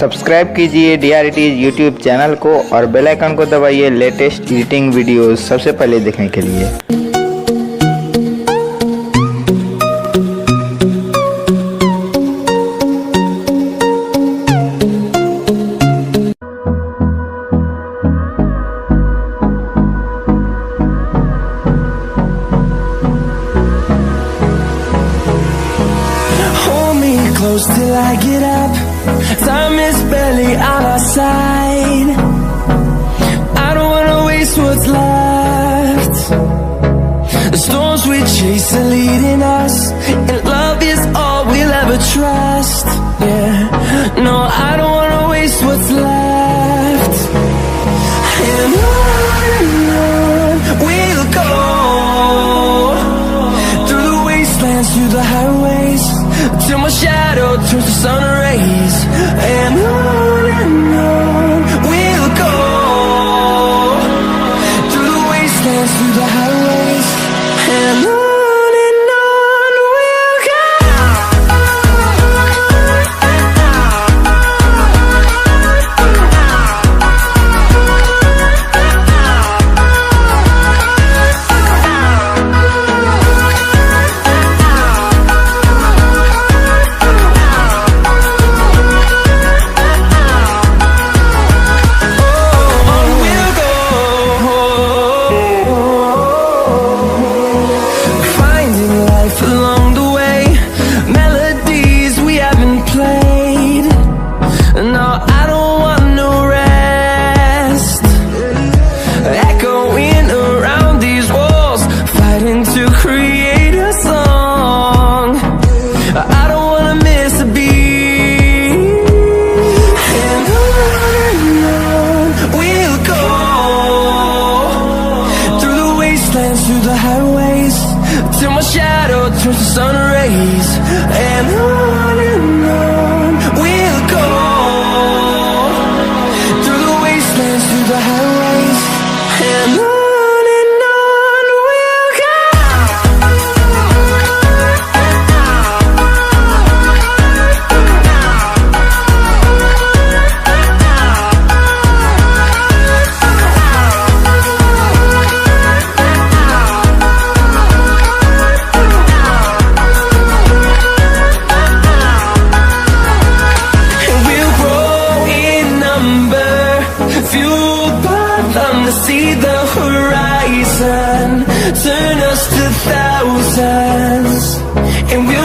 Subscribe कीजिए DRET's YouTube channel को और बेल आइकन को दबाइए लेटेस्ट एडिटिंग वीडियोस सबसे पहले देखने के लिए। Close till I get up. Time is barely on our side. I don't wanna waste what's left. The storms we chase are leading us, and love is all we'll ever trust. Yeah, no, I don't wanna waste what's left. And on we'll go, through the wastelands, through the highways, till my shadow turns to sun rays. And on we'll go, through the wastelands, through the highways, and on we'll go. Through the highways, till my shadow turns to sun rays. And on we'll go, through the wastelands, through the highways, and on we'll go. See the horizon, turn us to thousands, and we'll